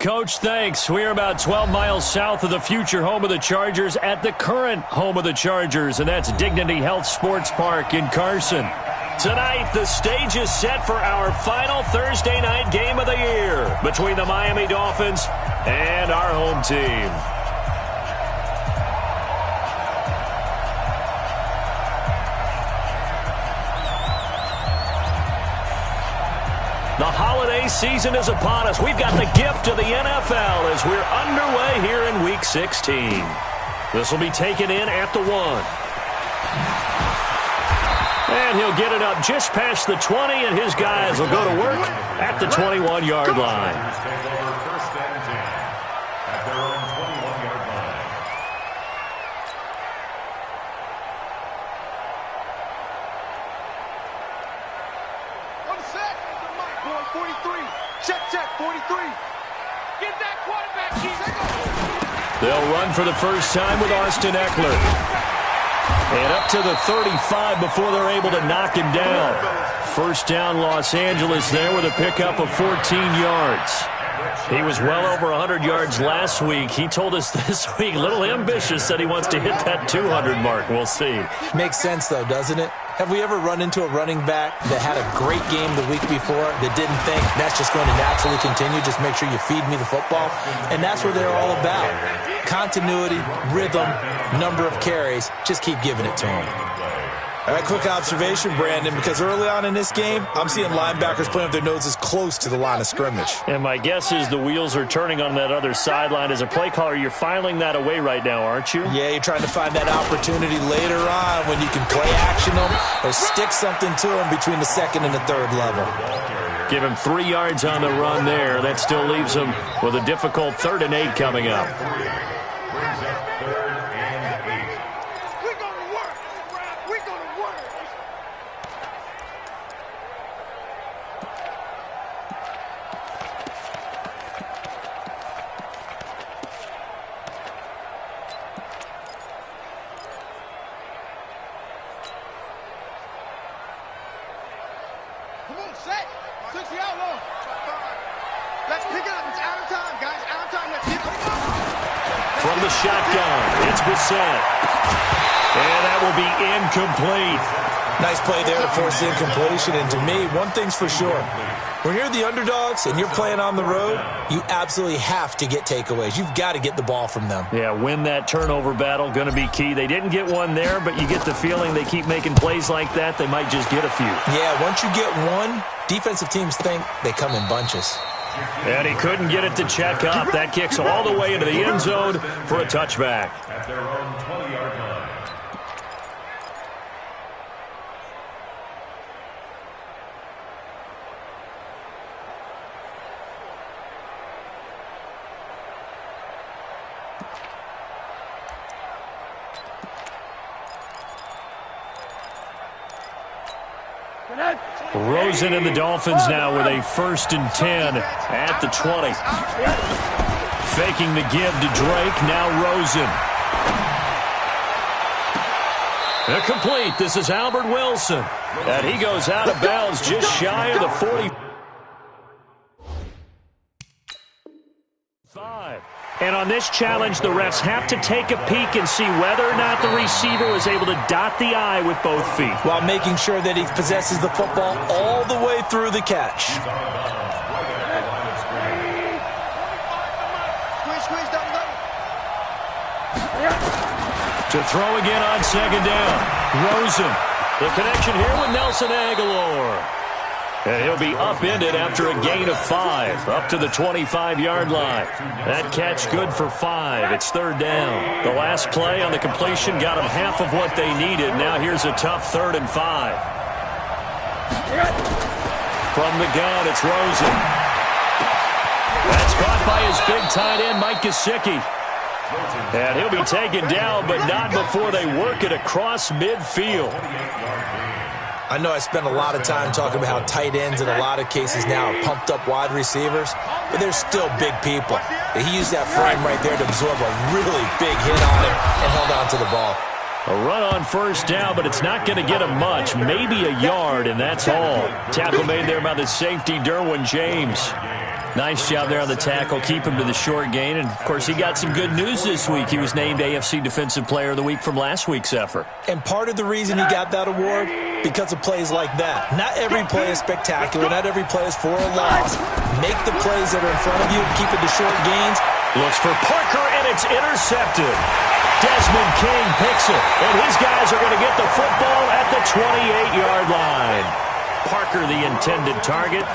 Coach. Thanks. We're about 12 miles south of the future home of the Chargers at the current home of the Chargers, and that's Dignity Health Sports Park in Carson. Tonight, the stage is set for our final Thursday night game of the year between the Miami Dolphins and our home team. The holiday season is upon us. We've got the gift of the NFL as we're underway here in Week 16. This will be taken in at the 1. And he'll get it up just past the 20, and his guys will go to work at the 21-yard line. They'll run for the first time with Austin Eckler. And up to the 35 before they're able to knock him down. First down, Los Angeles there with a pickup of 14 yards. He was well over 100 yards last week. He told us this week, a little ambitious, that he wants to hit that 200 mark. We'll see. Makes sense, though, doesn't it? Have we ever run into a running back that had a great game the week before that didn't think that's just going to naturally continue? Just make sure you feed me the football. And that's what they're all about. Continuity, rhythm, number of carries. Just keep giving it to them. All right, quick observation, Brandon, because early on in this game, I'm seeing linebackers playing with their noses close to the line of scrimmage. And my guess is the wheels are turning on that other sideline. As a play caller, you're filing that away right now, aren't you? Yeah, you're trying to find that opportunity later on when you can play action them or stick something to them between the second and the third level. Give him 3 yards on the run there. That still leaves him with a difficult 3rd and 8 coming up. From the shotgun, it's Brissett. And that will be incomplete. Nice play there to force the incompletion. And to me, one thing's for sure. When you're the underdogs and you're playing on the road, you absolutely have to get takeaways. You've got to get the ball from them. Yeah, win that turnover battle, going to be key. They didn't get one there, but you get the feeling they keep making plays like that, they might just get a few. Yeah, once you get one, defensive teams think they come in bunches. And he couldn't get it to check up. That kicks all the way into the end zone for a touchback. At their own 20-yard line. Rosen and the Dolphins now with a 1st and 10 at the 20. Faking the give to Drake, now Rosen. Complete. This is Albert Wilson. And he goes out of bounds just shy of the 45. And on this challenge, the refs have to take a peek and see whether or not the receiver was able to dot the I with both feet. While making sure that he possesses the football all the way through the catch. To throw again on 2nd down. Rosen. The connection here with Nelson Aguilar. And he'll be upended after a gain of 5, up to the 25-yard line. That catch good for 5. It's 3rd down. The last play on the completion got them half of what they needed. Now here's a tough 3rd and 5. From the gun, it's Rosen. That's caught by his big tight end, Mike Gesicki. And he'll be taken down, but not before they work it across midfield. I know I spent a lot of time talking about how tight ends in a lot of cases now are pumped up wide receivers, but they're still big people. He used that frame right there to absorb a really big hit on him and held on to the ball. A run on 1st down, but it's not going to get him much. Maybe a yard, and that's all. Tackle made there by the safety, Derwin James. Nice job there on the tackle. Keep him to the short gain. And, of course, he got some good news this week. He was named AFC Defensive Player of the Week from last week's effort. And part of the reason he got that award, because of plays like that. Not every play is spectacular. Not every play is for a loss. Make the plays that are in front of you. Keep it to short gains. Looks for Parker, and it's intercepted. Desmond King picks it, and his guys are going to get the football at the 28-yard line. Parker, the intended target.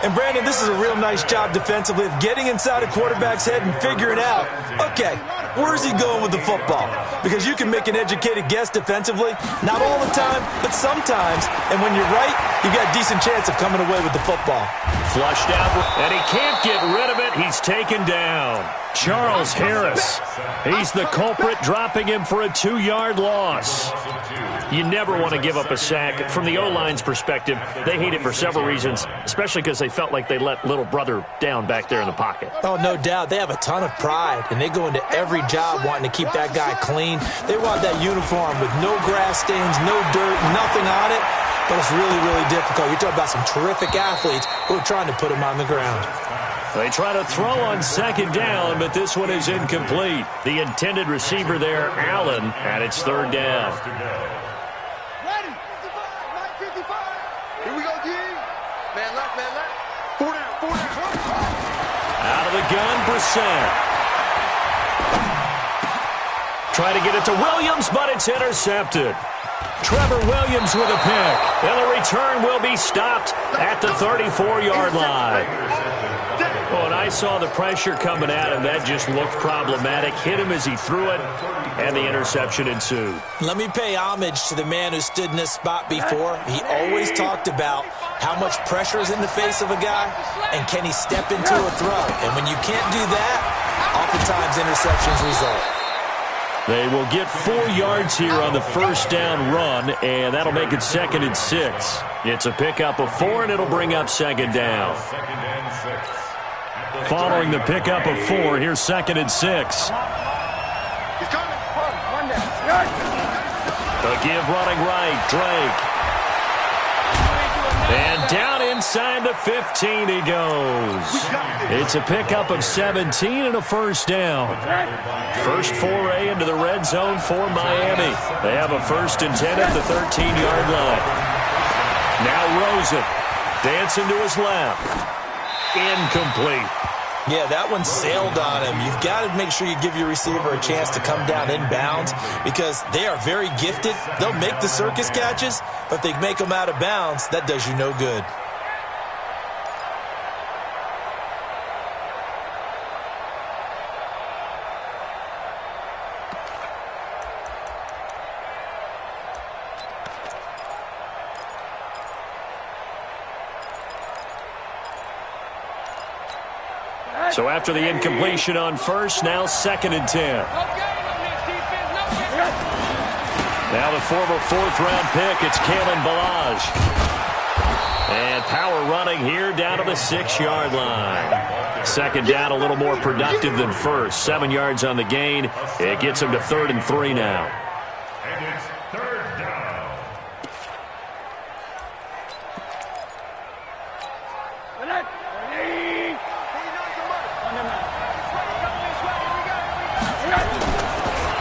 And, Brandon, this is a real nice job defensively of getting inside a quarterback's head and figuring out, okay, where's he going with the football? Because you can make an educated guess defensively, not all the time, but sometimes. And when you're right, you've got a decent chance of coming away with the football. Flushed out, and he can't get rid of it. He's taken down. Charles Harris. He's the culprit, dropping him for a 2-yard loss. You never want to give up a sack. From the O-line's perspective, they hate it for several reasons, especially because they felt like they let little brother down back there in the pocket. Oh, no doubt. They have a ton of pride, and they go into every job wanting to keep that guy clean. They want that uniform with no grass stains, no dirt, nothing on it. But it's really, really difficult. You're talking about some terrific athletes who are trying to put him on the ground. They try to throw on second down, but this one is incomplete. The intended receiver there, Allen, and it's third down. Ready. 55. Here we go, G. Man left, man left. 4 down. Out of the gun, Brissett. Try to get it to Williams, but it's intercepted. Trevor Williams with a pick, and the return will be stopped at the 34-yard line. Oh, and I saw the pressure coming at him. That just looked problematic. Hit him as he threw it, and the interception ensued. Let me pay homage to the man who stood in this spot before. He always talked about how much pressure is in the face of a guy, and can he step into a throw. And when you can't do that, oftentimes interceptions result. They will get 4 yards here on the first down run, and that'll make it 2nd and 6. It's a pickup of 4, and it'll bring up second down. Following the pickup of 4, here's 2nd and 6. He's coming. One down. The give running right, Drake. And down inside the 15 he goes. It's a pickup of 17 and a first down. First foray into the red zone for Miami. They have a 1st and 10 at the 13-yard line. Now Rosen dancing to his left. Incomplete. Yeah, that one sailed on him. You've got to make sure you give your receiver a chance to come down inbounds because they are very gifted. They'll make the circus catches, but if they make them out of bounds, that does you no good. So after the incompletion on first, now 2nd and 10. Now the former 4th-round pick, it's Kalen Ballage. And power running here down to the 6-yard line. Second down, a little more productive than first. 7 yards on the gain. It gets him to 3rd and 3 now. And it's 3rd down.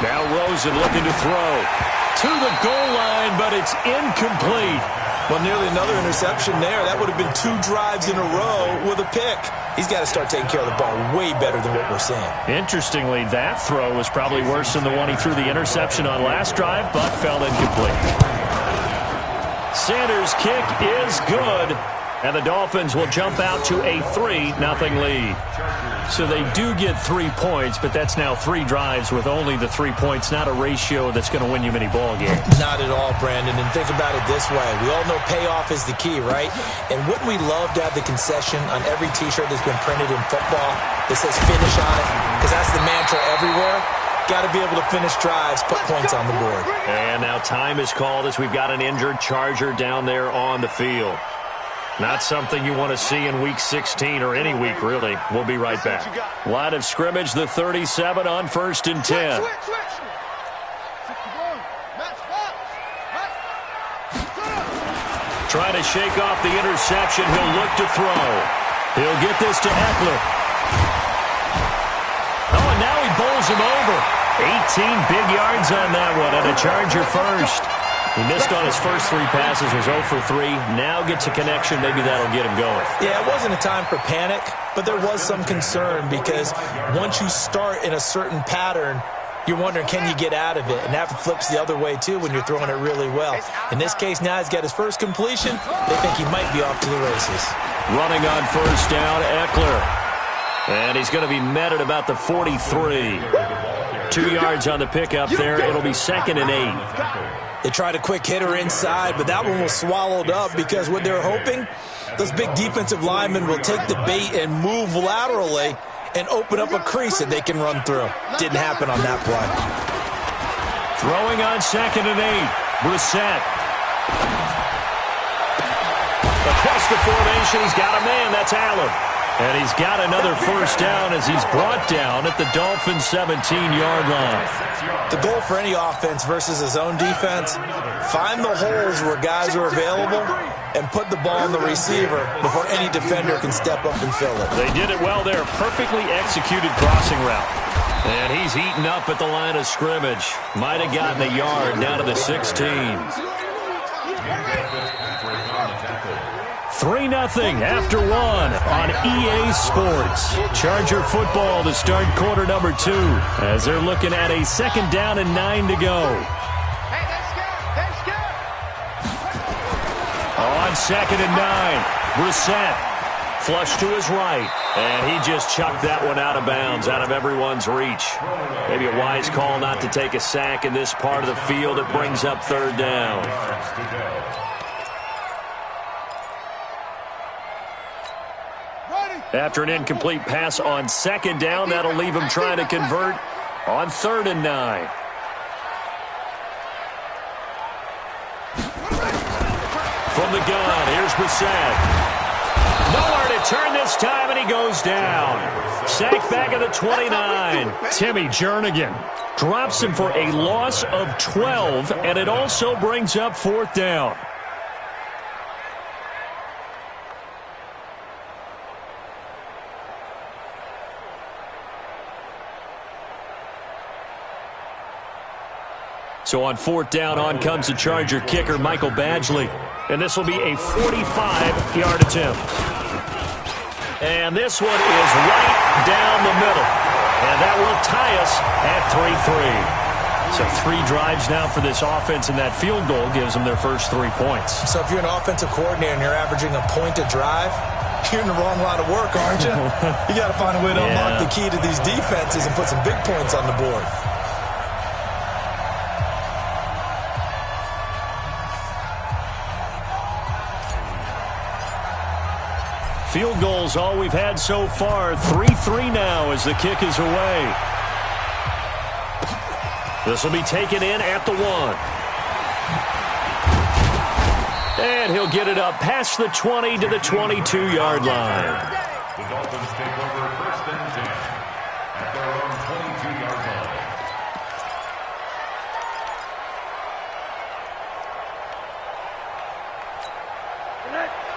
Now Rosen looking to throw to the goal line, but it's incomplete. Well, nearly another interception there. That would have been 2 drives in a row with a pick. He's got to start taking care of the ball way better than what we're seeing. Interestingly, that throw was probably worse than the one he threw the interception on last drive, but fell incomplete. Sanders' kick is good, and the Dolphins will jump out to a 3-0 lead. So they do get 3 points, but that's now 3 drives with only the 3 points, not a ratio that's going to win you many ball games. Not at all, Brandon. And think about it this way. We all know payoff is the key, right? And wouldn't we love to have the concession on every T-shirt that's been printed in football that says finish on it? Because that's the mantra everywhere. Got to be able to finish drives, put points on the board. And now time is called as we've got an injured Charger down there on the field. Not something you want to see in Week 16 or any week, really. We'll be right back. Line of scrimmage, the 37 on 1st and 10. Trying to shake off the interception. He'll look to throw. He'll get this to Eckler. Oh, and now he bowls him over. 18 big yards on that one, and a Charger first. He missed on his first 3 passes, was 0 for 3. Now gets a connection. Maybe that'll get him going. Yeah, it wasn't a time for panic, but there was some concern because once you start in a certain pattern, you're wondering, can you get out of it? And that flips the other way, too, when you're throwing it really well. In this case, now he's got his first completion. They think he might be off to the races. Running on first down, Eckler. And he's going to be met at about the 43. 2 yards on the pickup there. It'll be 2nd and 8. They tried a quick hitter inside, but that one was swallowed up because what they're hoping, those big defensive linemen will take the bait and move laterally and open up a crease that they can run through. Didn't happen on that play. Throwing on 2nd and 8. Brissett. Across the formation, he's got a man. That's Allen. And he's got another first down as he's brought down at the Dolphins' 17-yard line. The goal for any offense versus his own defense, find the holes where guys are available and put the ball on the receiver before any defender can step up and fill it. They did it well there. Perfectly executed crossing route. And he's eaten up at the line of scrimmage. Might have gotten a yard down to the 16. 3-0 after 1 on EA Sports. Charger football to start quarter number 2 as they're looking at a 2nd down and 9 to go. On 2nd and 9, Brissett flush to his right, and he just chucked that one out of bounds, out of everyone's reach. Maybe a wise call not to take a sack in this part of the field. It brings up 3rd down. After an incomplete pass on 2nd down, that'll leave him trying to convert on 3rd and 9. From the gun, here's Brissett. Nowhere to turn this time, and he goes down. Sacked back at the 29. Timmy Jernigan drops him for a loss of 12, and it also brings up 4th down. So on 4th down, on comes the Charger kicker, Michael Badgley. And this will be a 45-yard attempt. And this one is right down the middle. And that will tie us at 3-3. So 3 drives now for this offense, and that field goal gives them their first 3 points. So if you're an offensive coordinator and you're averaging a point a drive, you're in the wrong line of work, aren't you? You got to find a way to unlock the key to these defenses and put some big points on the board. Field goals all we've had so far. 3-3 now as the kick is away. This will be taken in at the 1. And he'll get it up past the 20 to the 22-yard line. The Dolphins take over 1st and 10 at their own 22-yard line.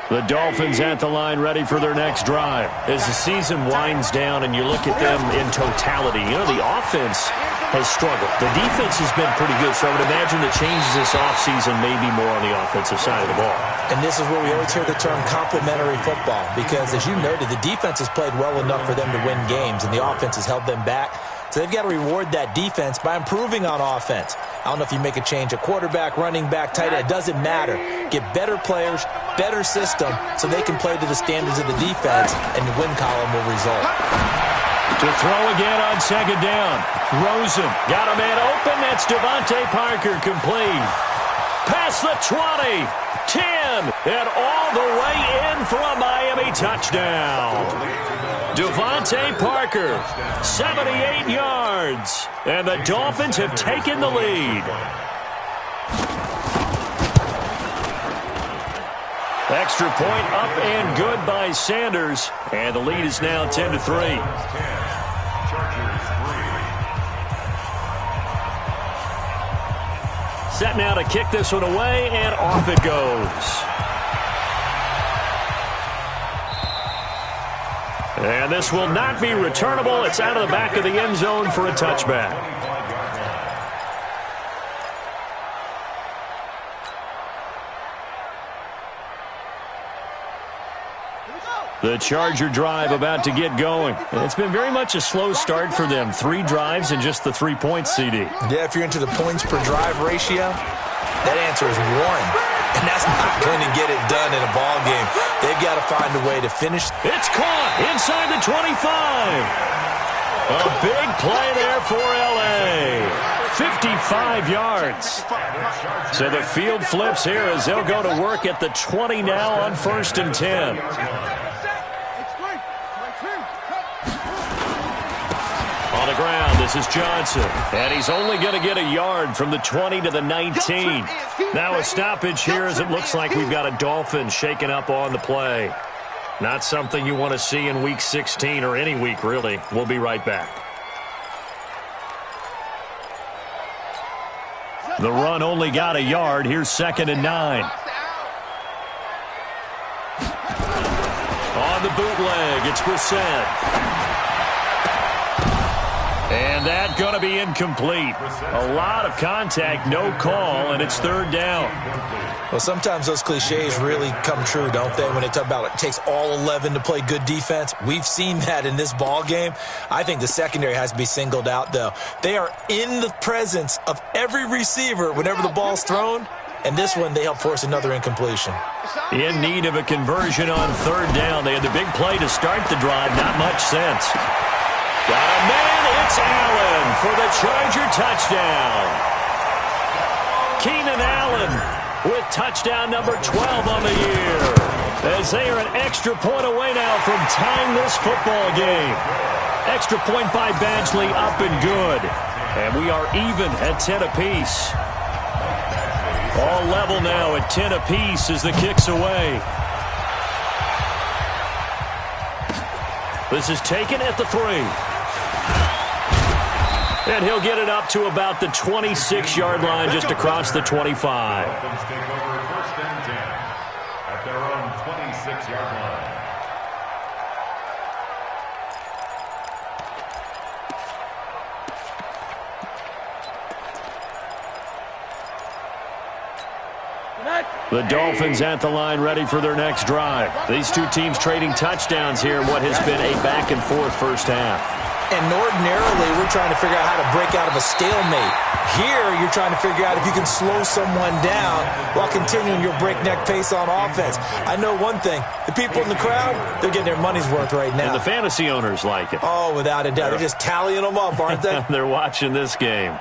The Dolphins at the line, ready for their next drive. As the season winds down and you look at them in totality, you know, the offense has struggled. The defense has been pretty good, so I would imagine the changes this offseason may be more on the offensive side of the ball. And this is where we always hear the term complementary football, because as you noted, the defense has played well enough for them to win games, and the offense has held them back. So they've got to reward that defense by improving on offense. I don't know if you make a change, a quarterback, running back, tight end, it doesn't matter. Get better players, better system, so they can play to the standards of the defense, and the win column will result. To throw again on 2nd down. Rosen got a man open. That's Devontae Parker, complete. Past the 20, 10, and all the way in for a Miami touchdown. Devontae Parker, 78 yards, and the Dolphins have taken the lead. Extra point up and good by Sanders, and the lead is now 10-3. Set now to kick this one away, and off it goes. And this will not be returnable. It's out of the back of the end zone for a touchback. The Charger drive about to get going. It's been very much a slow start for them. 3 drives and just the 3 points, CD. Yeah, if you're into the points per drive ratio, that answer is 1. And that's not going to get it done in a ball game. They've got to find a way to finish. It's caught inside the 25. A big play there for L.A. 55 yards. So the field flips here as they'll go to work at the 20 now on 1st and 10. On the ground, this is Johnson. And he's only going to get a yard from the 20 to the 19. Now a stoppage here as it looks like we've got a Dolphin shaken up on the play. Not something you want to see in Week 16 or any week, really. We'll be right back. The run only got a yard. Here's 2nd and 9. On the bootleg, it's Brissett. And that going to be incomplete. A lot of contact, no call, and it's 3rd down. Well, sometimes those cliches really come true, don't they, when they talk about it takes all 11 to play good defense. We've seen that in this ball game. I think the secondary has to be singled out, though. They are in the presence of every receiver whenever the ball's thrown, and this one they help force another incompletion. In need of a conversion on 3rd down. They had the big play to start the drive. Not much sense. Got a man, it's Allen for the Charger touchdown. Keenan Allen with touchdown number 12 on the year. As they are an extra point away now from tying this football game. Extra point by Badgley up and good. And we are even at 10 apiece. All level now at 10 apiece as the kick's away. This is taken at the 3. And he'll get it up to about the 26-yard line, just across the 25. Dolphins take over 1st and 10 at their own 26-yard line. The Dolphins at the line ready for their next drive. These two teams trading touchdowns here in what has been a back-and-forth first half. And ordinarily, we're trying to figure out how to break out of a stalemate. Here, you're trying to figure out if you can slow someone down while continuing your breakneck pace on offense. I know one thing. The people in the crowd, they're getting their money's worth right now. And the fantasy owners like it. Oh, without a doubt. They're just tallying them up, aren't they? They're watching this game.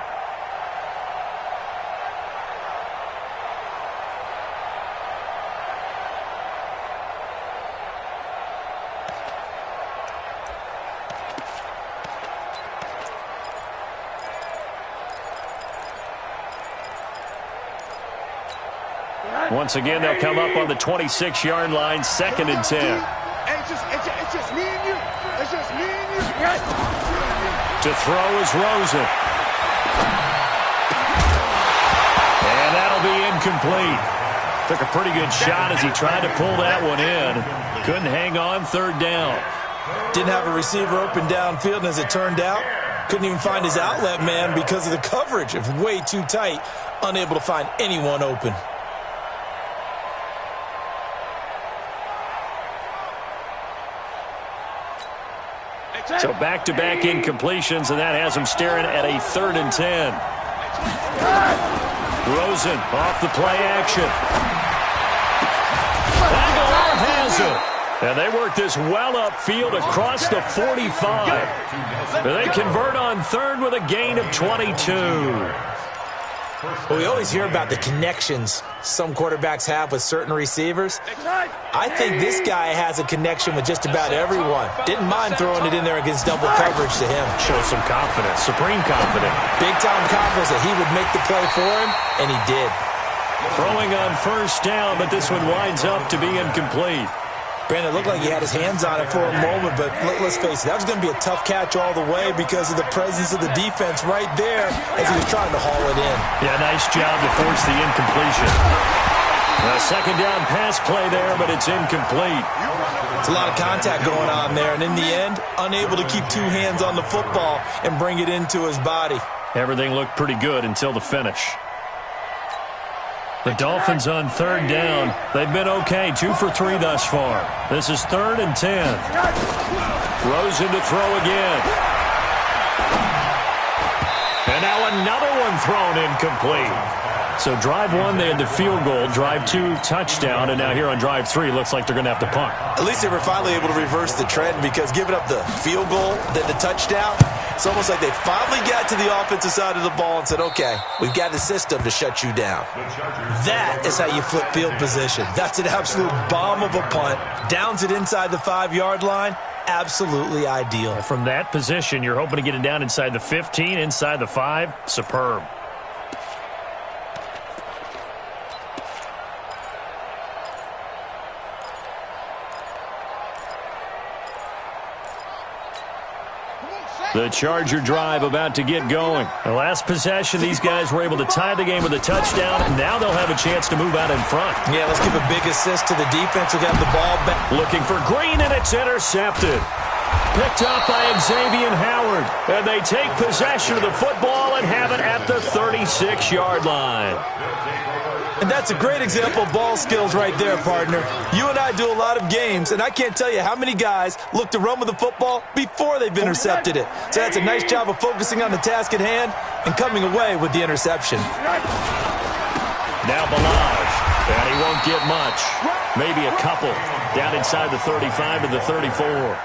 Once again, they'll come up on the 26-yard line, 2nd and 10. It's just me and you. It's just me and you. To throw is Rosen. And that'll be incomplete. Took a pretty good shot as he tried to pull that one in. Couldn't hang on, 3rd down. Didn't have a receiver open downfield, and as it turned out, couldn't even find his outlet man because of the coverage. It's way too tight, unable to find anyone open. So back-to-back incompletions, and that has him staring at a 3rd and 10. Rosen off the play action. Aguilar has it. And they work this well upfield across the 45. They convert on 3rd with a gain of 22. Well, we always hear about the connections some quarterbacks have with certain receivers. I think this guy has a connection with just about everyone. Didn't mind throwing it in there against double coverage to him. Shows some confidence, supreme confidence. Big-time confidence that he would make the play for him, and he did. Throwing on 1st down, but this one winds up to be incomplete. Brandon, it looked like he had his hands on it for a moment, but let's face it, that was going to be a tough catch all the way because of the presence of the defense right there as he was trying to haul it in. Yeah, nice job to force the incompletion. A 2nd down pass play there, but it's incomplete. It's a lot of contact going on there, and in the end, unable to keep two hands on the football and bring it into his body. Everything looked pretty good until the finish. The Dolphins on third down. They've been okay, 2 for 3 thus far. This is 3rd and 10. Rosen to throw again. And now another one thrown incomplete. So drive 1, they had the field goal. Drive 2, touchdown. And now here on drive 3, looks like they're going to have to punt. At least they were finally able to reverse the trend, because giving up the field goal, then the touchdown, it's almost like they finally got to the offensive side of the ball and said, okay, we've got a system to shut you down. That is how you flip field position. That's an absolute bomb of a punt. Downs it inside the 5-yard line. Absolutely ideal. From that position, you're hoping to get it down inside the 15, inside the 5. Superb. The Charger drive about to get going. The last possession, these guys were able to tie the game with a touchdown. Now they'll have a chance to move out in front. Yeah, let's give a big assist to the defense who got the ball back. Looking for Green, and it's intercepted. Picked up by Xavier Howard. And they take possession of the football and have it at the 36-yard line. And that's a great example of ball skills right there, partner. You and I do a lot of games, and I can't tell you how many guys look to run with the football before they've intercepted it. So that's a nice job of focusing on the task at hand and coming away with the interception. Now Balaj, and he won't get much. Maybe a couple. Down inside the 35 to the 34.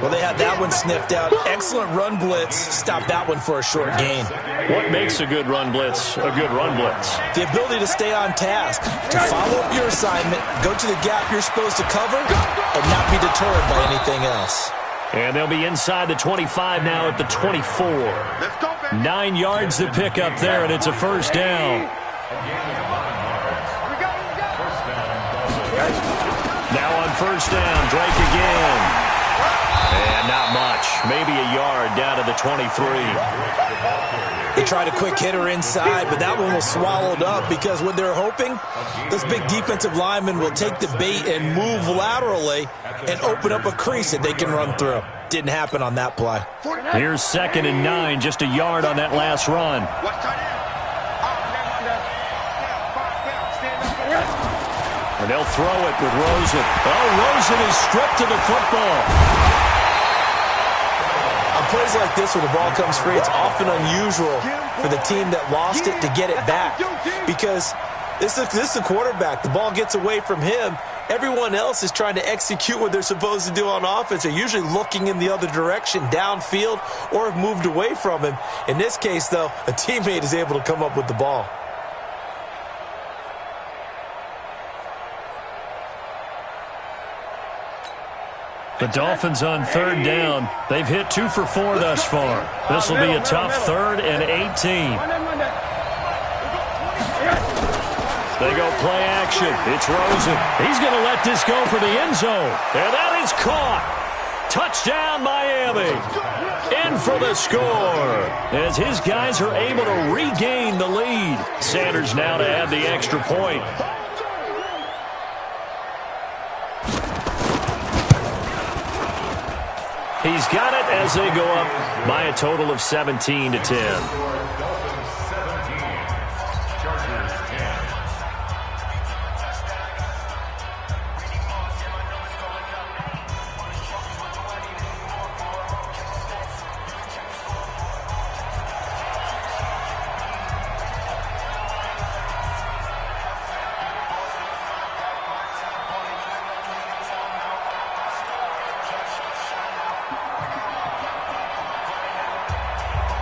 Well, they had that one sniffed out. Excellent run blitz. Stop that one for a short gain. What makes a good run blitz a good run blitz? The ability to stay on task, to follow up your assignment, go to the gap you're supposed to cover, and not be deterred by anything else. And they'll be inside the 25 now at the 24. 9 yards to pick up there, and it's a first down. Now on first down, Drake again. And not much. Maybe a yard down to the 23. They tried a quick hitter inside, but that one was swallowed up because what they're hoping, this big defensive lineman will take the bait and move laterally and open up a crease that they can run through. Didn't happen on that play. Here's 2nd and 9, just a yard on that last run. And they'll throw it with Rosen. Oh, Rosen is stripped of the football. On plays like this where the ball comes free, it's often unusual for the team that lost it to get it back, because this is a quarterback. The ball gets away from him. Everyone else is trying to execute what they're supposed to do on offense. They're usually looking in the other direction, downfield, or have moved away from him. In this case, though, a teammate is able to come up with the ball. The Dolphins on third down. They've hit 2 for 4 thus far. This will be a tough 3rd and 18. They go play action. It's Rosen. He's going to let this go for the end zone. And that is caught. Touchdown, Miami. In for the score as his guys are able to regain the lead. Sanders now to add the extra point. He's got it as they go up by a total of 17 to 10.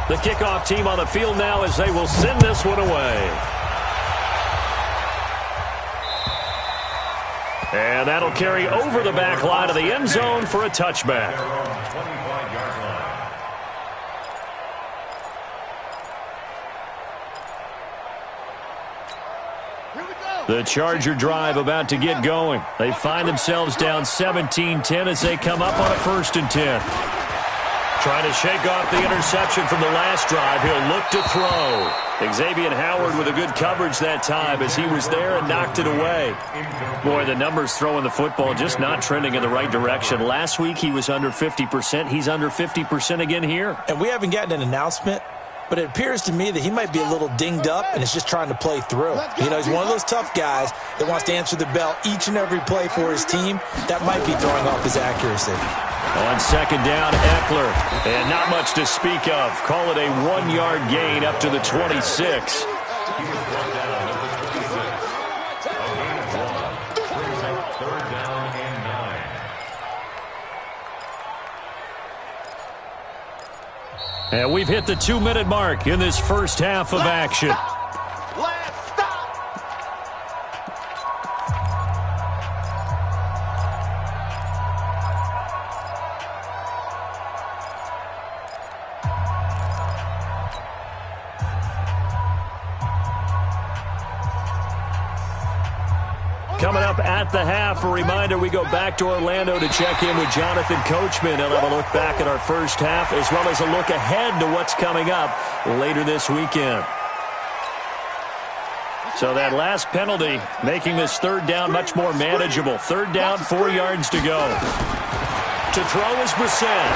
The kickoff team on the field now as they will send this one away. And that'll carry over the back line of the end zone for a touchback. The Charger drive about to get going. They find themselves down 17-10 as they come up on a 1st and 10. Trying to shake off the interception from the last drive. He'll look to throw. Xavier Howard with a good coverage that time as he was there and knocked it away. Boy, the numbers throwing the football just not trending in the right direction. Last week he was under 50%. He's under 50% again here. And we haven't gotten an announcement, but it appears to me that he might be a little dinged up and is just trying to play through. You know, he's one of those tough guys that wants to answer the bell each and every play for his team. That might be throwing off his accuracy. On second down, Eckler. And not much to speak of. Call it a 1-yard gain up to the 26. And we've hit the 2-minute mark in this first half of action. Coming up at the half, a reminder, we go back to Orlando to check in with Jonathan Coachman. He'll have a look back at our first half as well as a look ahead to what's coming up later this weekend. So that last penalty making this third down much more manageable. Third down, 4 yards to go. To throw is Brissett.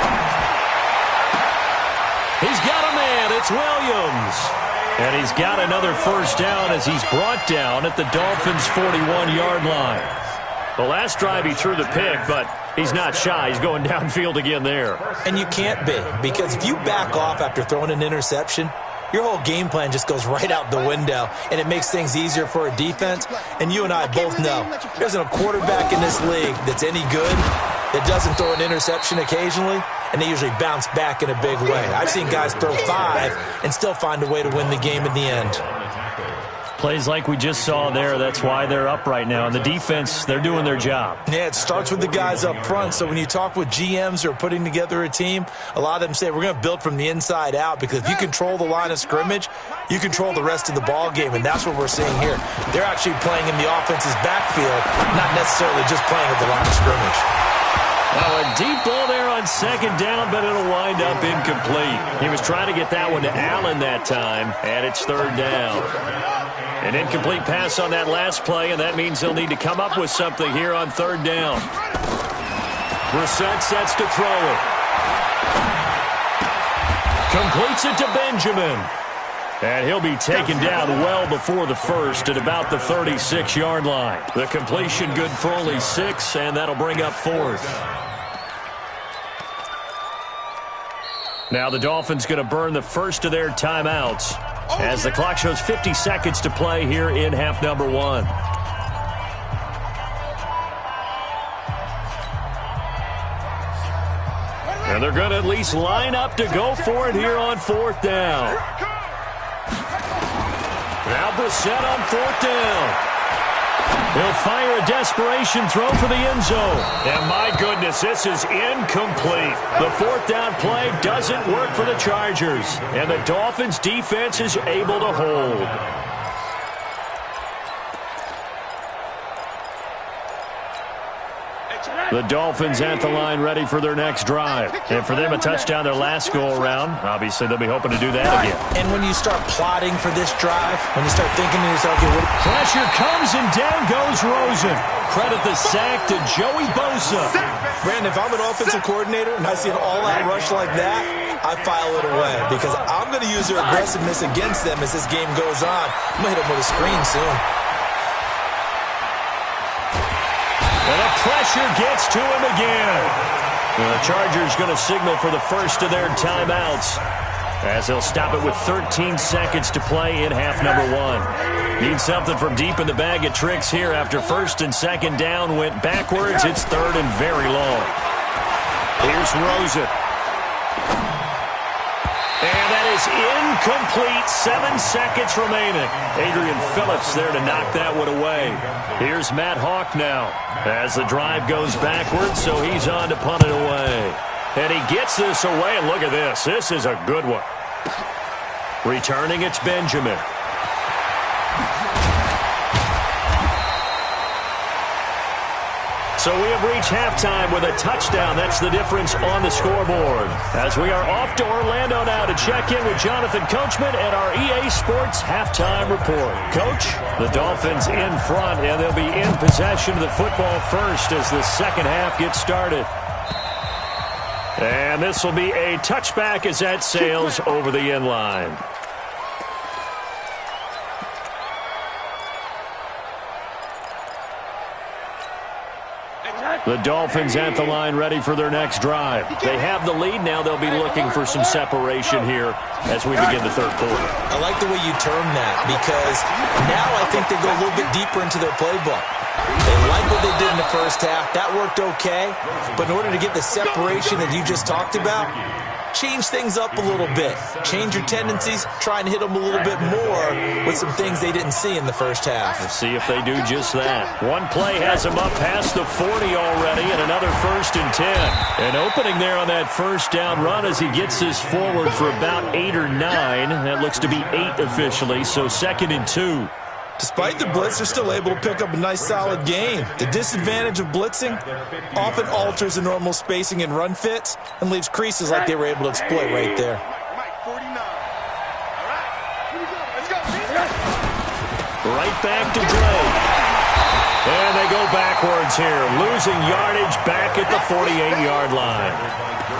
He's got a man. It's Williams. And he's got another first down as he's brought down at the Dolphins' 41-yard line. The last drive he threw the pick, but he's not shy. He's going downfield again there. And you can't be, because if you back off after throwing an interception, your whole game plan just goes right out the window, and it makes things easier for a defense. And you and I both know there's a quarterback in this league that's any good that doesn't throw an interception occasionally, and they usually bounce back in a big way. I've seen guys throw 5 and still find a way to win the game in the end. Plays like we just saw there, that's why they're up right now. And the defense, they're doing their job. Yeah, it starts with the guys up front. So when you talk with GMs who are putting together a team, a lot of them say we're going to build from the inside out, because if you control the line of scrimmage, you control the rest of the ball game, and that's what we're seeing here. They're actually playing in the offense's backfield, not necessarily just playing at the line of scrimmage. Well, a deep ball there on second down, but it'll wind up incomplete. He was trying to get that one to Allen that time, and it's third down. An incomplete pass on that last play, and that means they'll need to come up with something here on third down. Brissett sets to throw it. Completes it to Benjamin. And he'll be taken down well before the first at about the 36-yard line. The completion good for only 6, and that'll bring up fourth. Now the Dolphins going to burn the first of their timeouts as the clock shows 50 seconds to play here in half number 1. And they're going to at least line up to go for it here on fourth down. Now Brissett on fourth down. He'll fire a desperation throw for the end zone. And my goodness, this is incomplete. The fourth down play doesn't work for the Chargers. And the Dolphins defense is able to hold. The Dolphins at the line ready for their next drive. And for them, a touchdown their last go-around. Obviously, they'll be hoping to do that again. And when you start plotting for this drive, when you start thinking to yourself, okay, pressure comes and down goes Rosen. Credit the sack to Joey Bosa. Brandon, if I'm an offensive coordinator and I see an all-out rush like that, I file it away, because I'm going to use their aggressiveness against them as this game goes on. I'm going to hit them with a screen soon. And the pressure gets to him again. The Chargers going to signal for the first of their timeouts as they'll stop it with 13 seconds to play in half number 1. Need something from deep in the bag of tricks here after first and second down went backwards. It's third and very long. Here's Rosen. And that is incomplete. 7 seconds remaining. Adrian Phillips there to knock that one away. Here's Matt Hawk now as the drive goes backwards, so he's on to punt it away. And he gets this away, and look at this. This is a good one. Returning, it's Benjamin. So So we have reached halftime with a touchdown. That's the difference on the scoreboard. As we are off to Orlando now to check in with Jonathan Coachman and our EA Sports halftime report. Coach, the Dolphins in front, and they'll be in possession of the football first as the second half gets started. And this will be a touchback as that sails over the end line. The Dolphins at the line ready for their next drive. They have the lead. Now they'll be looking for some separation here as we begin the third quarter. I like the way you term that because now I think they go a little bit deeper into their playbook. They like what they did in the first half. That worked okay. But in order to get the separation that you just talked about, change things up a little bit. Change your tendencies. Try and hit them a little bit more with some things they didn't see in the first half. Let's see if they do just that. One play has them up past the 40 already, and another 1st and 10. An opening there on that first down run as he gets this forward for about 8 or 9. That looks to be 8 officially, so 2nd and 2. Despite the blitz, they're still able to pick up a nice, solid gain. The disadvantage of blitzing often alters the normal spacing and run fits and leaves creases like they were able to exploit right there. Right back to Drake. And they go backwards here, losing yardage back at the 48-yard line.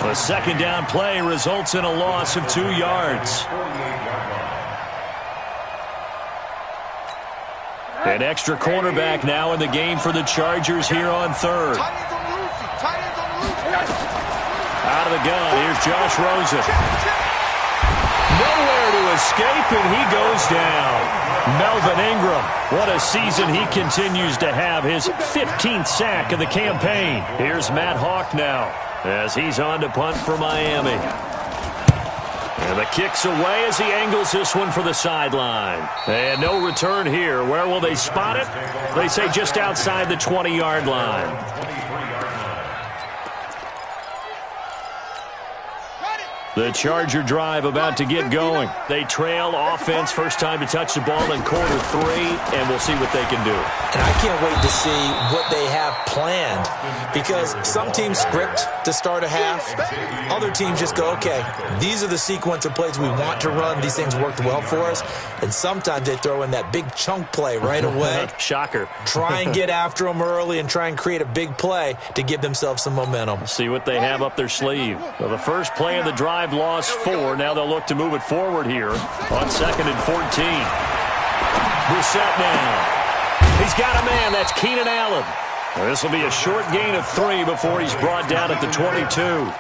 The second down play results in a loss of 2 yards. An extra cornerback now in the game for the Chargers here on third. Out of the gun, here's Josh Rosen. Nowhere to escape, and he goes down. Melvin Ingram, what a season he continues to have, his 15th sack of the campaign. Here's Matt Hawk now as he's on to punt for Miami. And the kick's away as he angles this one for the sideline. And no return here. Where will they spot it? They say just outside the 20-yard line. The Charger drive about to get going. They trail offense, first time to touch the ball in quarter 3, and we'll see what they can do. And I can't wait to see what they have planned because some teams script to start a half. Other teams just go, okay, these are the sequence of plays we want to run. These things worked well for us. And sometimes they throw in that big chunk play right away. Shocker. Try and get after them early and try and create a big play to give themselves some momentum. See what they have up their sleeve. Well, the first play of the drive lost 4. Now they'll look to move it forward here on 2nd and 14. Brissett now. He's got a man. That's Keenan Allen. This will be a short gain of 3 before he's brought down at the 22.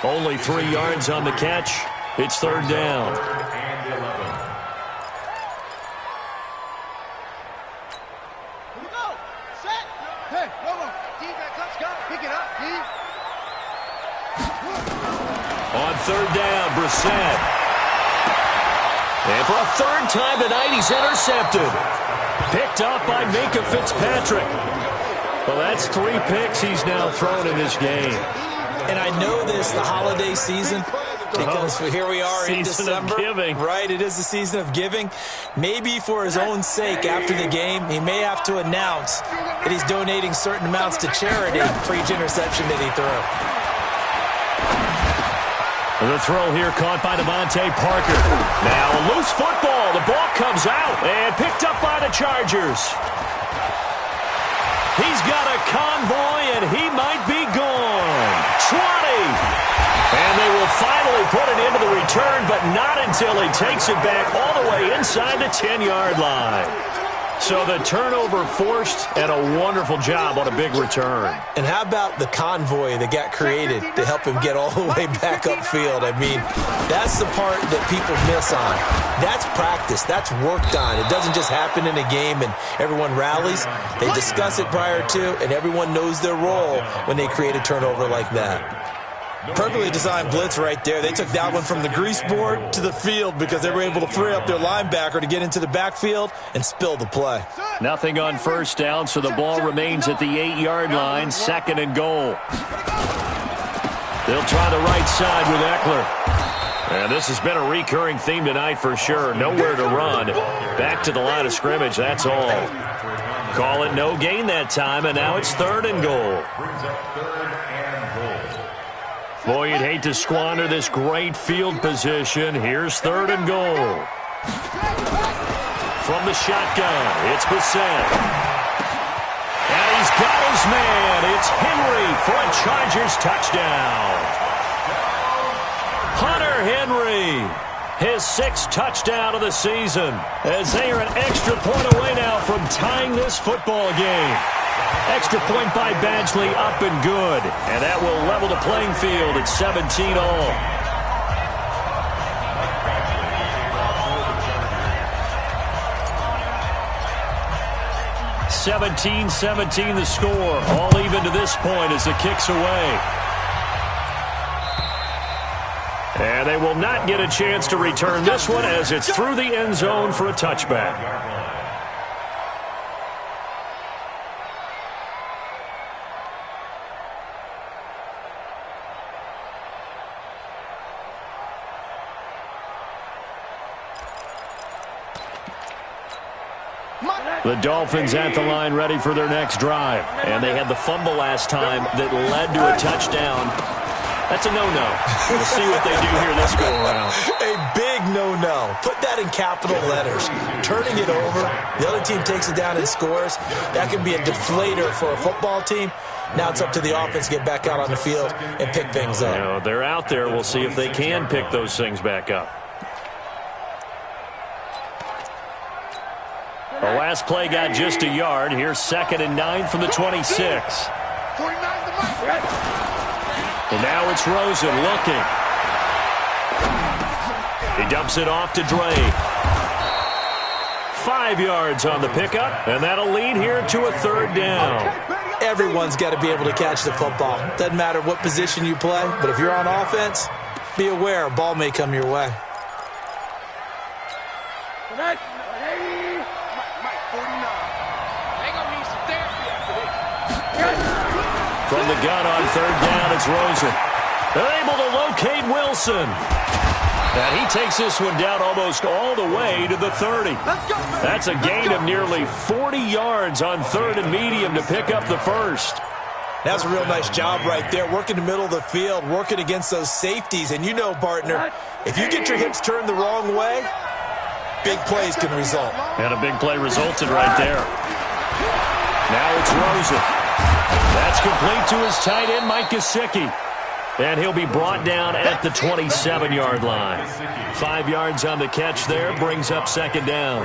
Only 3 yards on the catch. It's 3rd down. On 3rd down, Brissett. And for a 3rd time tonight, he's intercepted. Picked up by Minkah Fitzpatrick. Well, that's 3 picks he's now thrown in this game. And I know this, the holiday season, because here we are in December. Season of giving. Right, it is the season of giving. Maybe for his own sake after the game, he may have to announce that he's donating certain amounts to charity for each interception that he threw. The throw here caught by Devontae Parker. Now a loose football. The ball comes out and picked up by the Chargers. He's got a convoy and he might be gone. 20. And they will finally put it into the return, but not until he takes it back all the way inside the 10-yard line. So the turnover forced and a wonderful job on a big return. And how about the convoy that got created to help him get all the way back upfield? I mean, that's the part that people miss on. That's practice. That's worked on. It doesn't just happen in a game and everyone rallies. They discuss it prior to, and everyone knows their role when they create a turnover like that. Perfectly designed blitz right there. They took that one from the grease board to the field because they were able to free up their linebacker to get into the backfield and spill the play. Nothing on 1st down, so the ball remains at the 8-yard line, 2nd and goal. They'll try the right side with Eckler. And this has been a recurring theme tonight for sure. Nowhere to run. Back to the line of scrimmage, that's all. Call it no gain that time, and now it's 3rd and goal. Brings up 3rd and goal. Boy, you'd hate to squander this great field position. Here's 3rd and goal. From the shotgun, it's Bissett. And he's got his man. It's Henry for a Chargers touchdown. Hunter Henry, his 6th touchdown of the season, as they are an extra point away now from tying this football game. Extra point by Badgley, up and good. And that will level the playing field at 17 all. 17-17 the score. All even to this point as the kick's away. And they will not get a chance to return this one as it's through the end zone for a touchback. The Dolphins at the line ready for their next drive. And they had the fumble last time that led to a touchdown. That's a no-no. We'll see what they do here this go-around. A big no-no. Put that in capital letters. Turning it over, the other team takes it down and scores. That can be a deflator for a football team. Now it's up to the offense to get back out on the field and pick things up. You know, they're out there. We'll see if they can pick those things back up. The last play got just a yard. Here's 2nd and 9 from the 26. And now it's Rosen looking. He dumps it off to Dre. 5 yards on the pickup, and that'll lead here to a 3rd down. Everyone's got to be able to catch the football. Doesn't matter what position you play, but if you're on offense, be aware a ball may come your way. From the gun on 3rd down, it's Rosen. They're able to locate Wilson. And he takes this one down almost all the way to the 30. That's a gain of nearly 40 yards on 3rd and medium to pick up the 1st. That's a real nice job right there, working the middle of the field, working against those safeties. And you know, partner, if you get your hips turned the wrong way, big plays can result. And a big play resulted right there. Now it's Rosen. That's complete to his tight end, Mike Gesicki. And he'll be brought down at the 27-yard line. 5 yards on the catch there, brings up 2nd down.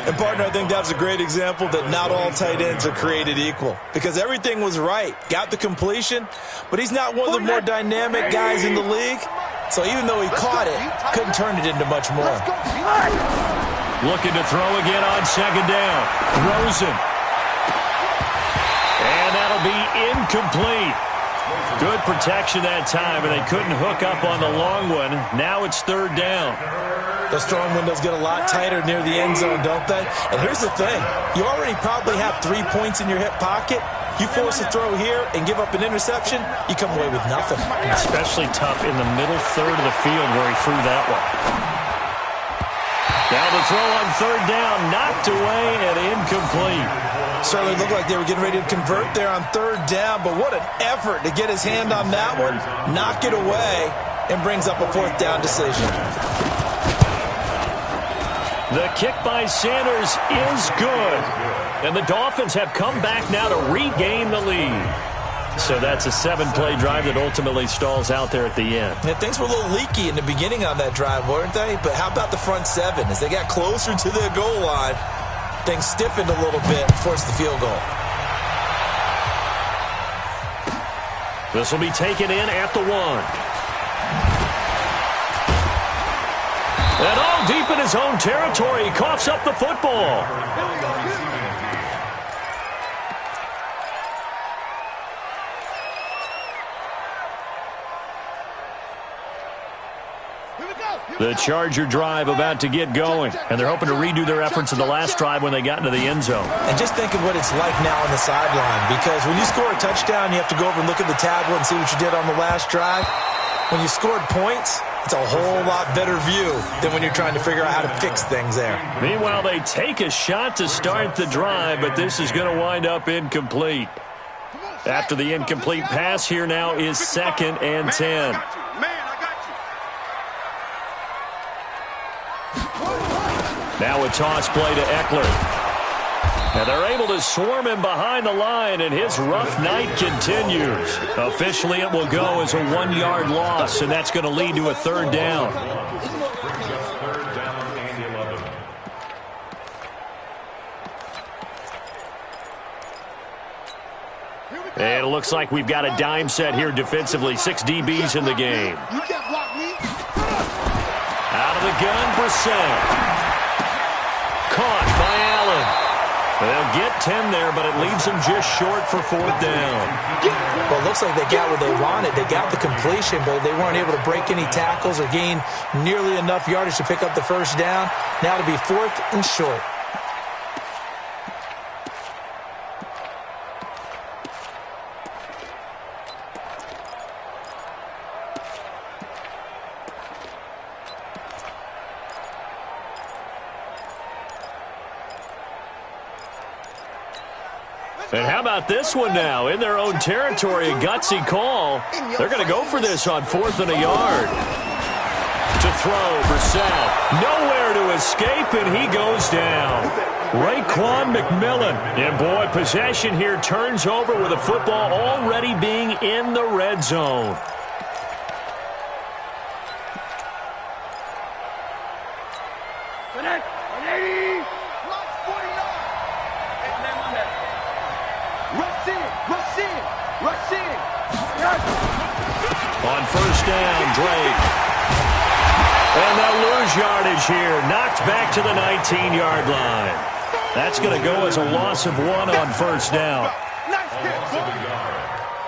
And, partner, I think that was a great example that not all tight ends are created equal. Because everything was right. Got the completion, but he's not one of the more dynamic guys in the league. So even though he caught it, couldn't turn it into much more. Looking to throw again on 2nd down. Rosen. And that'll be incomplete. Good protection that time, and they couldn't hook up on the long one. Now it's 3rd down. Those throwing windows get a lot tighter near the end zone, don't they? And here's the thing. You already probably have 3 points in your hip pocket. You force a throw here and give up an interception, you come away with nothing. Especially tough in the middle third of the field where he threw that one. Now the throw on 3rd down, knocked away and incomplete. Certainly looked like they were getting ready to convert there on 3rd down, but what an effort to get his hand on that one, knock it away, and brings up a 4th down decision. The kick by Sanders is good. And the Dolphins have come back now to regain the lead. So that's a 7-play drive that ultimately stalls out there at the end. Yeah, things were a little leaky in the beginning on that drive, weren't they? But how about the front 7? As they got closer to the goal line, things stiffened a little bit, forced the field goal. This will be taken in at the 1. And all deep in his own territory, he coughs up the football. The Charger drive about to get going, and they're hoping to redo their efforts in the last drive when they got into the end zone. And just think of what it's like now on the sideline, because when you score a touchdown, you have to go over and look at the tablet and see what you did on the last drive. When you scored points, it's a whole lot better view than when you're trying to figure out how to fix things there. Meanwhile, they take a shot to start the drive, but this is going to wind up incomplete. After the incomplete pass, here now is 2nd and 10. Now a toss play to Eckler. And they're able to swarm him behind the line, and his rough night continues. Officially, it will go as a 1-yard loss, and that's going to lead to a 3rd down. Brings us 3rd down and 11. And it looks like we've got a dime set here defensively. 6 DBs in the game. You can't block me. Out of the gun, Brissett. Caught by Allen. They'll get 10 there, but it leaves them just short for 4th down. Well, it looks like they got what they wanted. They got the completion, but they weren't able to break any tackles or gain nearly enough yardage to pick up the 1st down. Now to be 4th and short. And how about this one now? In their own territory, a gutsy call. They're going to go for this on 4th and a yard. To throw, Brissett. Nowhere to escape, and he goes down. Raekwon McMillan. And, boy, possession here turns over with the football already being in the red zone. On 1st down, Drake. And they'll lose yardage here. Knocked back to the 19-yard line. That's going to go as a loss of 1 on 1st down. Loss of a yard.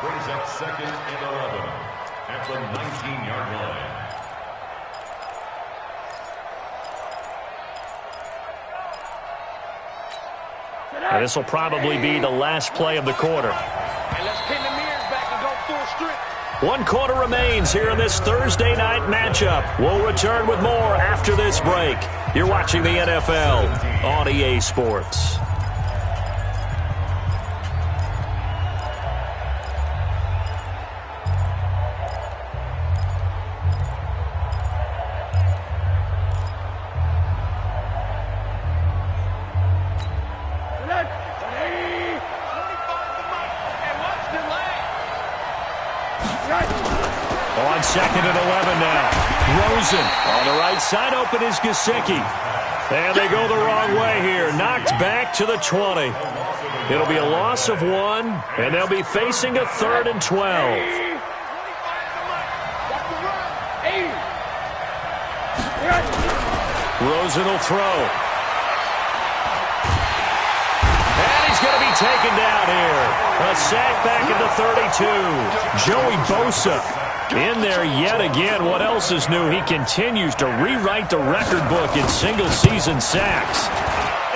Brings up 2nd and 11 at the 19-yard line. And this will probably be the last play of the quarter. And let's pin the mirrors back and go full strip. 1 quarter remains here in this Thursday night matchup. We'll return with more after this break. You're watching the NFL on EA Sports. On 2nd and 11 now. Rosen on the right side. Open is Gesicki. And they go the wrong way here. Knocked back to the 20. It'll be a loss of 1, and they'll be facing a 3rd and 12. Rosen will throw. And he's going to be taken down here. A sack back at the 32. Joey Bosa in there yet again. What else is new? He continues to rewrite the record book in single-season sacks.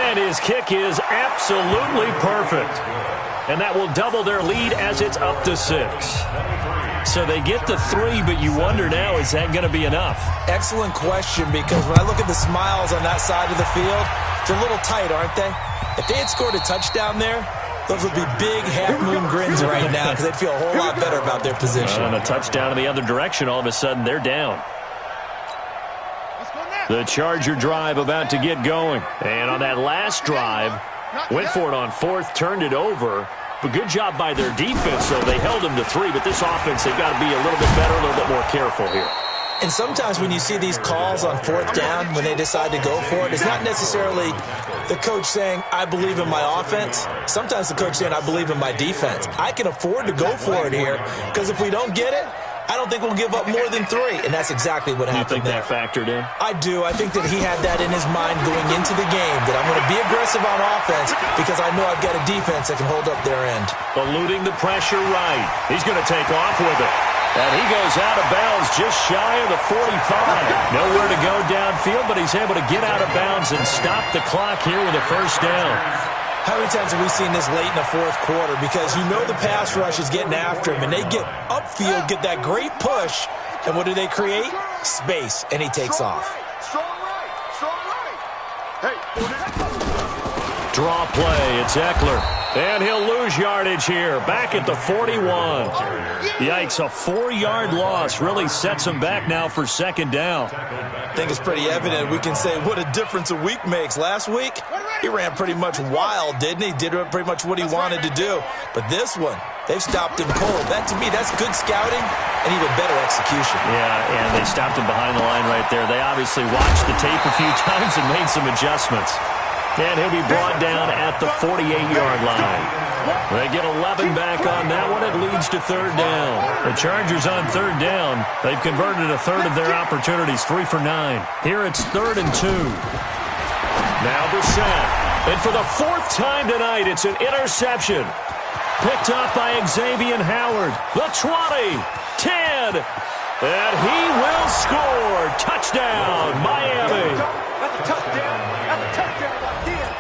And his kick is absolutely perfect. And that will double their lead as it's up to 6. So they get the 3, but you wonder now, is that going to be enough? Excellent question, because when I look at the smiles on that side of the field, they're a little tight, aren't they? If they had scored a touchdown there, those would be big half-moon grins right now because they'd feel a whole lot better about their position. On a touchdown in the other direction, all of a sudden they're down. The Charger drive about to get going. And on that last drive, went for it on 4th, turned it over. But good job by their defense, though. They held them to 3, but this offense, they've got to be a little bit better, a little bit more careful here. And sometimes when you see these calls on 4th down, when they decide to go for it, it's not necessarily the coach saying, I believe in my offense. Sometimes the coach saying, I believe in my defense. I can afford to go for it here, because if we don't get it, I don't think we'll give up more than 3. And that's exactly what happened there. You think that factored in? I do. I think that he had that in his mind going into the game, that I'm going to be aggressive on offense because I know I've got a defense that can hold up their end. Eluding the pressure right. He's going to take off with it. And he goes out of bounds just shy of the 45. Nowhere to go downfield, but he's able to get out of bounds and stop the clock here with a 1st down. How many times have we seen this late in the 4th quarter? Because you know the pass rush is getting after him, and they get upfield, get that great push, And what do they create? Space, and he takes off. Strong right. Hey, Draw play. It's Eckler. And he'll lose yardage here. Back at the 41. Yikes, a 4-yard loss really sets him back now for second down. I think it's pretty evident. We can say what a difference a week makes. Last week, he ran pretty much wild, didn't he? Did pretty much what he wanted to do. But this one, they've stopped him cold. That, to me, that's good scouting and even better execution. Yeah, and they stopped him behind the line right there. They obviously watched the tape a few times and made some adjustments. And he'll be brought down at the 48-yard line. They get 11 back on that one. It leads to third down. The Chargers on third down. They've converted a third of their opportunities, 3 for 9. Here it's 3rd and 2. Now Brissett. And for the 4th time tonight, it's an interception. Picked up by Xavier Howard. The 20, 10, and he will score. Touchdown, Miami. That's a touchdown. That's a touchdown right there.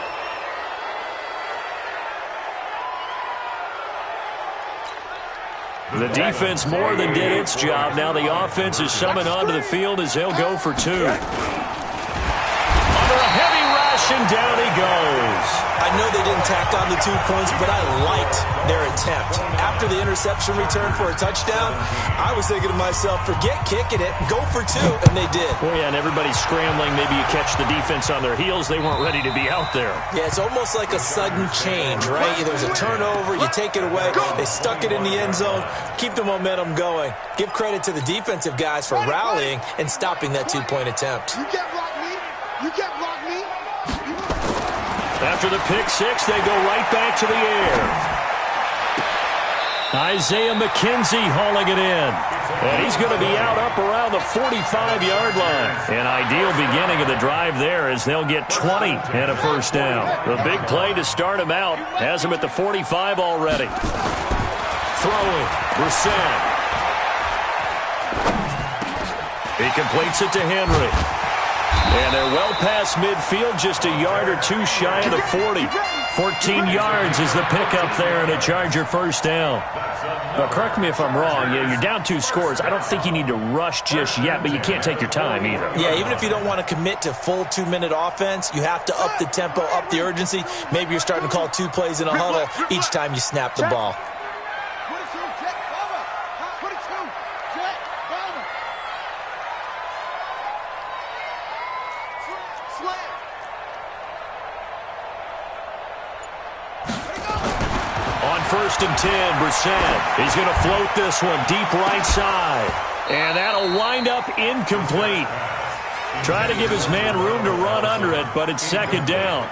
The defense more than did its job. Now the offense is summoned onto the field as they'll go for 2. Under a heavy rush, and down he goes. I know they didn't tack on the 2 points, but I liked their attempt. After the interception return for a touchdown, I was thinking to myself, forget kicking it, go for 2, and they did. Oh, yeah, and everybody's scrambling. Maybe you catch the defense on their heels. They weren't ready to be out there. Yeah, it's almost like a sudden change, right? There's a turnover, you take it away, they stuck it in the end zone, keep the momentum going. Give credit to the defensive guys for rallying and stopping that 2-point attempt. You can't block me. You can't block me. After the pick 6, they go right back to the air. Isaiah McKenzie hauling it in. And he's going to be out up around the 45-yard line. An ideal beginning of the drive there as they'll get 20 and a first down. The big play to start him out has him at the 45 already. Throwing, Brissett. He completes it to Henry. And they're well past midfield, just a yard or 2 shy of the 40. 14 yards is the pickup there and a Charger first down. Now, correct me if I'm wrong. Yeah, you're down 2 scores. I don't think you need to rush just yet, but you can't take your time either. Yeah, even if you don't want to commit to full 2-minute offense, you have to up the tempo, up the urgency. Maybe you're starting to call 2 plays in a huddle each time you snap the ball. First and 10, Brissett. He's going to float this one deep right side. And that'll wind up incomplete. Trying to give his man room to run under it, but it's second down.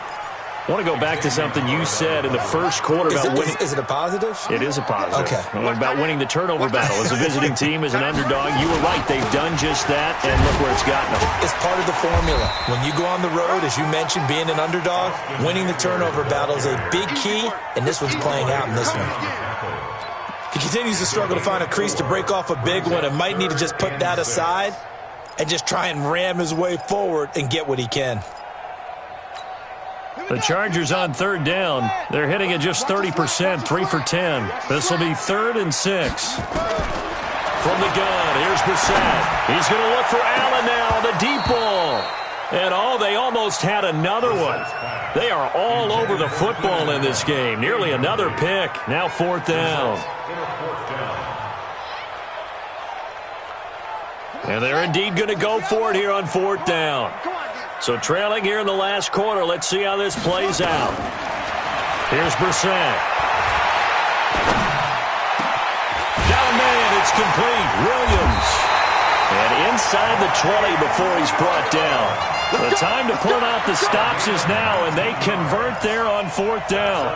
I want to go back to something you said in the first quarter about winning. Is it a positive? It is a positive. Okay. About winning the turnover battle as a visiting team, as an underdog. You were right. They've done just that, and look where it's gotten them. It's part of the formula. When you go on the road, as you mentioned, being an underdog, winning the turnover battle is a big key, and this one's playing out in this one. He continues to struggle to find a crease to break off a big one and might need to just put that aside and just try and ram his way forward and get what he can. The Chargers on third down. They're hitting at just 30%, 3 for 10. This will be 3rd and 6. From the gun, here's Brissett. He's going to look for Allen now, the deep ball. And they almost had another one. They are all over the football in this game. Nearly another pick. Now 4th down. And they're indeed going to go for it here on 4th down. So trailing here in the last quarter. Let's see how this plays out. Here's Brissett. Got a man. It's complete. Williams. And inside the 20 before he's brought down. The time to pull out the stops is now, and they convert there on 4th down.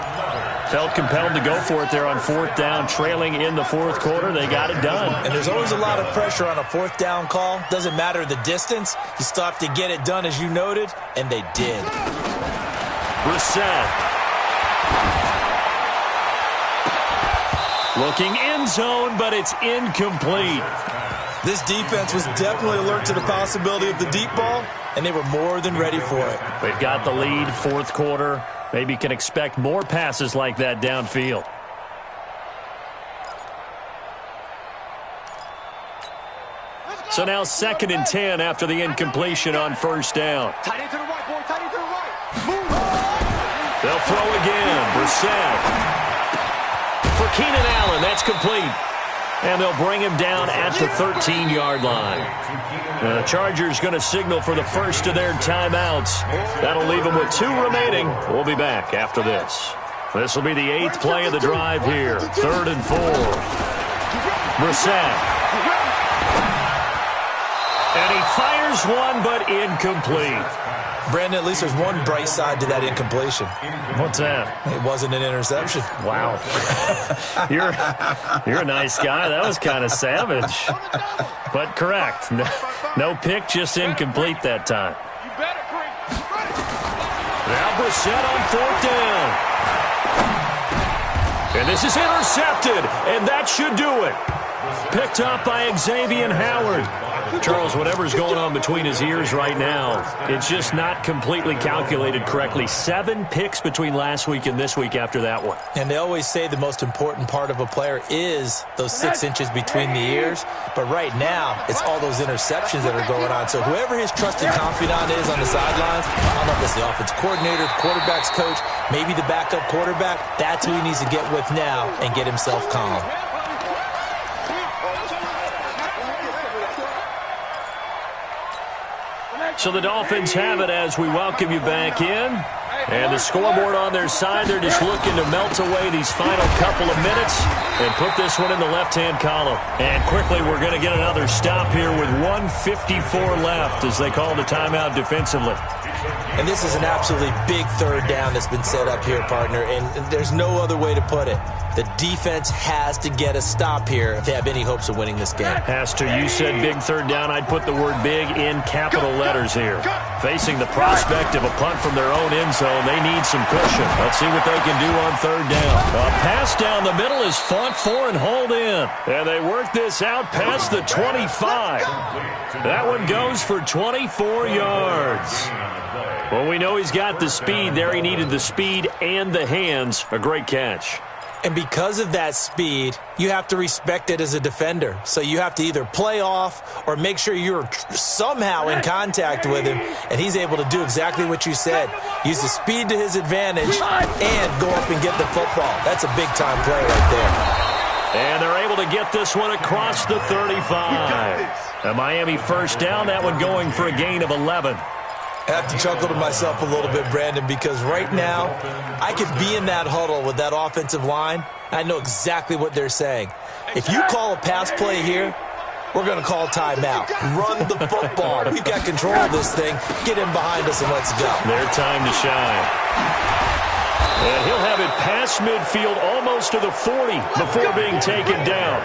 Felt compelled to go for it there on 4th down, trailing in the 4th quarter. They got it done. And there's always a lot of pressure on a 4th down call. Doesn't matter the distance. You still have to get it done, as you noted, and they did. Brissett. Looking end zone, but it's incomplete. This defense was definitely alert to the possibility of the deep ball, and they were more than ready for it. They've got the lead, 4th quarter. Maybe can expect more passes like that downfield. So now 2nd and 10 after the incompletion on first down. Tight end to the right, boy. Tight end to the right. They'll throw again. Brissett. For Keenan Allen, that's complete. And they'll bring him down at the 13-yard line. The Chargers going to signal for the first of their timeouts. That'll leave them with 2 remaining. We'll be back after this. This will be the 8th play of the drive here. 3rd and 4. Brissett. And he fires one, but incomplete. Brandon, at least there's one bright side to that incompletion. What's that? It wasn't an interception. Wow. You're a nice guy. That was kind of savage. But correct. No pick, just incomplete that time. Now Brissett on 4th down. And this is intercepted, and that should do it. Picked up by Xavier Howard. Charles, whatever's going on between his ears right now, it's just not completely calculated correctly. 7 picks between last week and this week after that one. And they always say the most important part of a player is those 6 inches between the ears. But right now, it's all those interceptions that are going on. So whoever his trusted confidant is on the sidelines, I don't know if it's the offense coordinator, the quarterback's coach, maybe the backup quarterback, that's who he needs to get with now and get himself calm. So the Dolphins have it as we welcome you back in. And the scoreboard on their side, they're just looking to melt away these final couple of minutes and put this one in the left-hand column. And quickly, we're going to get another stop here with 1:54 left as they call the timeout defensively. And this is an absolutely big 3rd down that's been set up here, partner, and there's no other way to put it. The defense has to get a stop here if they have any hopes of winning this game. Has to. You said big 3rd down. I'd put the word big in capital letters here. Facing the prospect of a punt from their own end zone, they need some cushion. Let's see what they can do on 3rd down. A pass down the middle is fought for and hauled in. And they work this out past the 25. That one goes for 24 yards. Well, we know he's got the speed there. He needed the speed and the hands. A great catch. And because of that speed, you have to respect it as a defender. So you have to either play off or make sure you're somehow in contact with him, and he's able to do exactly what you said. Use the speed to his advantage and go up and get the football. That's a big-time play right there. And they're able to get this one across the 35. A Miami first down, that one going for a gain of 11. I have to chuckle to myself a little bit, Brandon, because right now I could be in that huddle with that offensive line. I know exactly what they're saying. If you call a pass play here, we're going to call timeout. Run the football. We've got control of this thing. Get in behind us and let's go. Their time to shine. And he'll have it past midfield almost to the 40 before being taken down.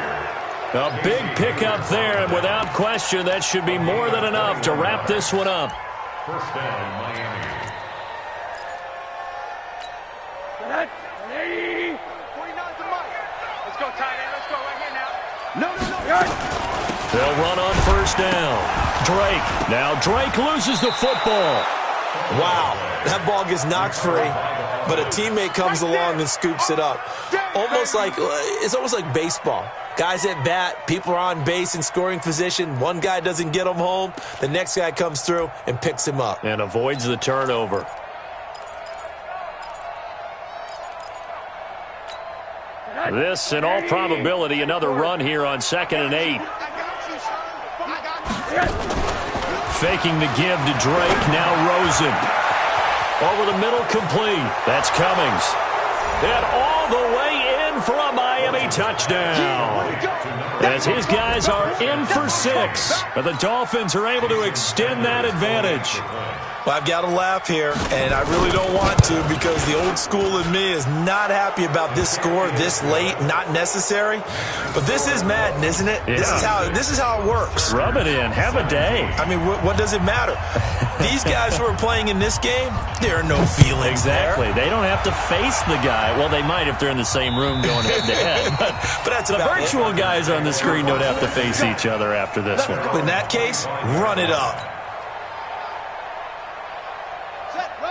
A big pickup there, and without question, that should be more than enough to wrap this one up. First down, Miami. 49's the mark. Let's go, tight end. Let's go right here now. No. They'll run on first down. Drake. Now Drake loses the football. Wow, that ball gets knocked free, but a teammate comes along and scoops it up. It's almost like baseball. Guys at bat, people are on base in scoring position. One guy doesn't get him home. The next guy comes through and picks him up. And avoids the turnover. This, in all probability, another run here on 2nd and 8. Faking the give to Drake. Now Rosen. Over the middle, complete. That's Cummings. And all the way in for a Miami touchdown. As his guys are in for 6. But the Dolphins are able to extend that advantage. Well, I've got to laugh here, and I really don't want to because the old school in me is not happy about this score this late, not necessary. But this is Madden, isn't it? Yeah. This is how it works. Rub it in. Have a day. I mean, what does it matter? These guys who are playing in this game, there are no feelings Exactly. there. They don't have to face the guy. Well, they might if they're in the same room going head-to-head. But that's the about virtual guys on the screen don't have to face each other after this one. In that case, run it up.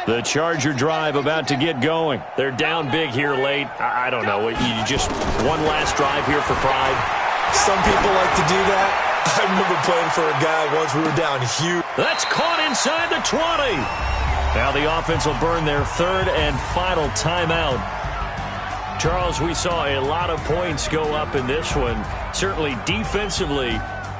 The Charger drive about to get going. They're down big here late. I don't know. You just one last drive here for pride. Some people like to do that. I remember playing for a guy once. We were down huge. That's caught inside the 20. Now the offense will burn their third and final timeout. Charles, we saw a lot of points go up in this one. Certainly defensively,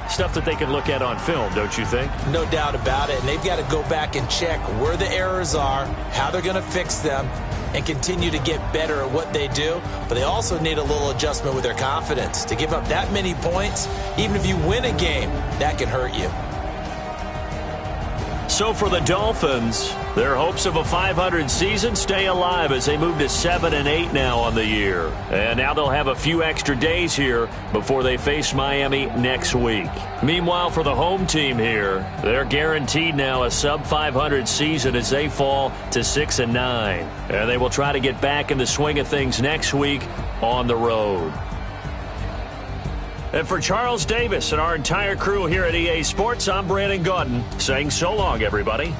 stuff that they can look at on film, don't you think? No doubt about it. And they've got to go back and check where the errors are, how they're going to fix them, and continue to get better at what they do. But they also need a little adjustment with their confidence. To give up that many points, even if you win a game, that can hurt you. So for the Dolphins, their hopes of a 500 season stay alive as they move to 7-8 now on the year. And now they'll have a few extra days here before they face Miami next week. Meanwhile, for the home team here, they're guaranteed now a sub-500 season as they fall to 6-9. And they will try to get back in the swing of things next week on the road. And for Charles Davis and our entire crew here at EA Sports, I'm Brandon Gaudin saying so long, everybody.